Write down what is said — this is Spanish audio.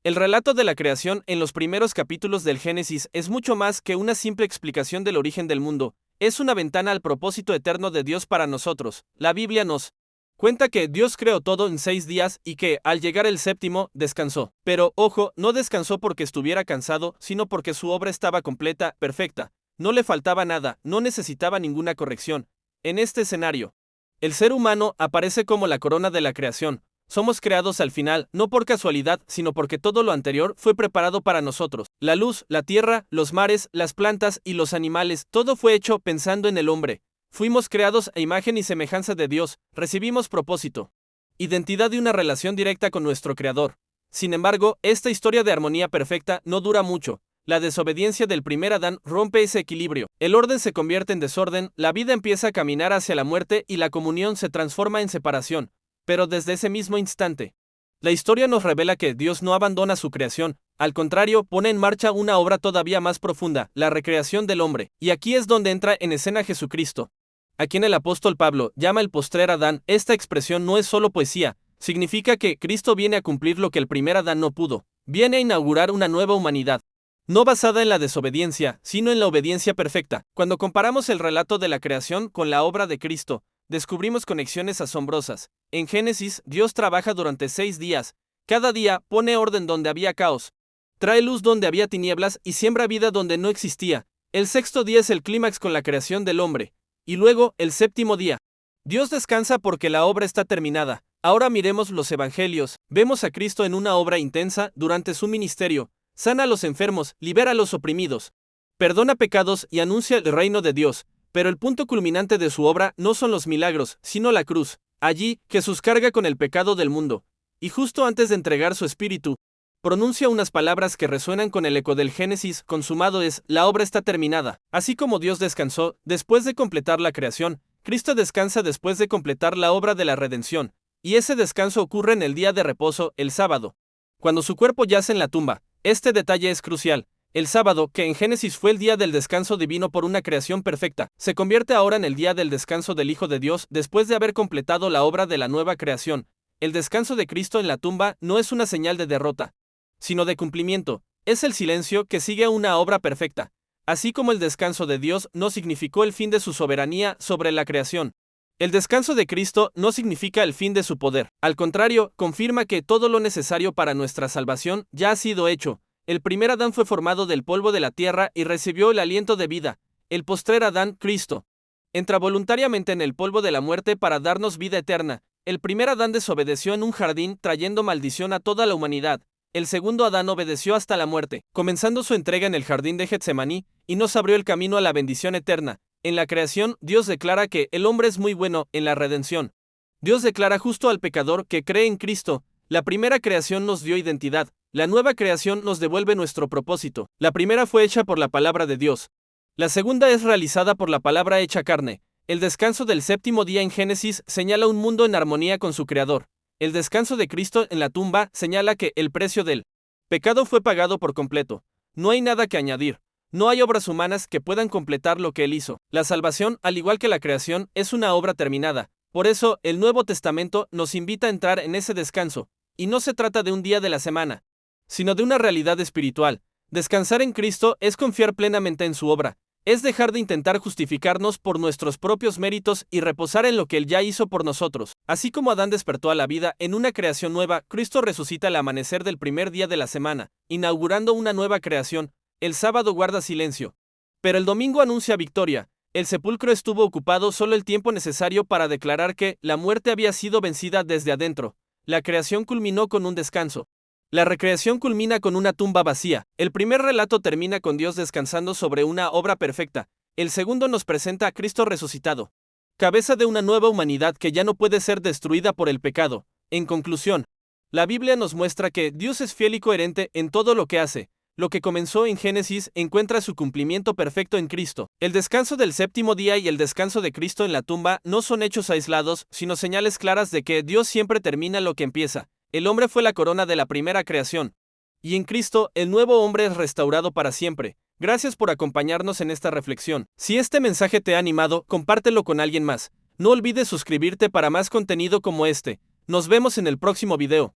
El relato de la creación en los primeros capítulos del Génesis es mucho más que una simple explicación del origen del mundo, es una ventana al propósito eterno de Dios para nosotros. La Biblia nos cuenta que Dios creó todo en 6 días y que, al llegar el séptimo, descansó. Pero, ojo, no descansó porque estuviera cansado, sino porque su obra estaba completa, perfecta. No le faltaba nada, no necesitaba ninguna corrección. En este escenario, el ser humano aparece como la corona de la creación. Somos creados al final, no por casualidad, sino porque todo lo anterior fue preparado para nosotros. La luz, la tierra, los mares, las plantas y los animales, todo fue hecho pensando en el hombre. Fuimos creados a imagen y semejanza de Dios, recibimos propósito, identidad y una relación directa con nuestro Creador. Sin embargo, esta historia de armonía perfecta no dura mucho. La desobediencia del primer Adán rompe ese equilibrio. El orden se convierte en desorden, la vida empieza a caminar hacia la muerte y la comunión se transforma en separación. Pero desde ese mismo instante, la historia nos revela que Dios no abandona su creación, al contrario, pone en marcha una obra todavía más profunda, la recreación del hombre. Y aquí es donde entra en escena Jesucristo, a quien el apóstol Pablo llama el postrer Adán. Esta expresión no es solo poesía, significa que Cristo viene a cumplir lo que el primer Adán no pudo, viene a inaugurar una nueva humanidad, no basada en la desobediencia, sino en la obediencia perfecta. Cuando comparamos el relato de la creación con la obra de Cristo, descubrimos conexiones asombrosas. En Génesis, Dios trabaja durante 6 días. Cada día pone orden donde había caos, trae luz donde había tinieblas y siembra vida donde no existía. El sexto día es el clímax con la creación del hombre. Y luego, el séptimo día. Dios descansa porque la obra está terminada. Ahora miremos los evangelios. Vemos a Cristo en una obra intensa durante su ministerio. Sana a los enfermos, libera a los oprimidos, perdona pecados y anuncia el reino de Dios. Pero el punto culminante de su obra no son los milagros, sino la cruz. Allí, Jesús carga con el pecado del mundo. Y justo antes de entregar su espíritu, pronuncia unas palabras que resuenan con el eco del Génesis: consumado es, la obra está terminada. Así como Dios descansó después de completar la creación, Cristo descansa después de completar la obra de la redención. Y ese descanso ocurre en el día de reposo, el sábado, cuando su cuerpo yace en la tumba. Este detalle es crucial. El sábado, que en Génesis fue el día del descanso divino por una creación perfecta, se convierte ahora en el día del descanso del Hijo de Dios después de haber completado la obra de la nueva creación. El descanso de Cristo en la tumba no es una señal de derrota, sino de cumplimiento. Es el silencio que sigue a una obra perfecta. Así como el descanso de Dios no significó el fin de su soberanía sobre la creación, el descanso de Cristo no significa el fin de su poder. Al contrario, confirma que todo lo necesario para nuestra salvación ya ha sido hecho. El primer Adán fue formado del polvo de la tierra y recibió el aliento de vida. El postrer Adán, Cristo, entra voluntariamente en el polvo de la muerte para darnos vida eterna. El primer Adán desobedeció en un jardín, trayendo maldición a toda la humanidad. El segundo Adán obedeció hasta la muerte, comenzando su entrega en el jardín de Getsemaní, y nos abrió el camino a la bendición eterna. En la creación, Dios declara que el hombre es muy bueno. En la redención, Dios declara justo al pecador que cree en Cristo. La primera creación nos dio identidad. La nueva creación nos devuelve nuestro propósito. La primera fue hecha por la palabra de Dios. La segunda es realizada por la palabra hecha carne. El descanso del séptimo día en Génesis señala un mundo en armonía con su Creador. El descanso de Cristo en la tumba señala que el precio del pecado fue pagado por completo. No hay nada que añadir. No hay obras humanas que puedan completar lo que Él hizo. La salvación, al igual que la creación, es una obra terminada. Por eso, el Nuevo Testamento nos invita a entrar en ese descanso. Y no se trata de un día de la semana, sino de una realidad espiritual. Descansar en Cristo es confiar plenamente en su obra. Es dejar de intentar justificarnos por nuestros propios méritos y reposar en lo que Él ya hizo por nosotros. Así como Adán despertó a la vida en una creación nueva, Cristo resucita al amanecer del primer día de la semana, inaugurando una nueva creación. El sábado guarda silencio, pero el domingo anuncia victoria. El sepulcro estuvo ocupado solo el tiempo necesario para declarar que la muerte había sido vencida desde adentro. La creación culminó con un descanso. La recreación culmina con una tumba vacía. El primer relato termina con Dios descansando sobre una obra perfecta. El segundo nos presenta a Cristo resucitado, cabeza de una nueva humanidad que ya no puede ser destruida por el pecado. En conclusión, la Biblia nos muestra que Dios es fiel y coherente en todo lo que hace. Lo que comenzó en Génesis encuentra su cumplimiento perfecto en Cristo. El descanso del séptimo día y el descanso de Cristo en la tumba no son hechos aislados, sino señales claras de que Dios siempre termina lo que empieza. El hombre fue la corona de la primera creación, y en Cristo el nuevo hombre es restaurado para siempre. Gracias por acompañarnos en esta reflexión. Si este mensaje te ha animado, compártelo con alguien más. No olvides suscribirte para más contenido como este. Nos vemos en el próximo video.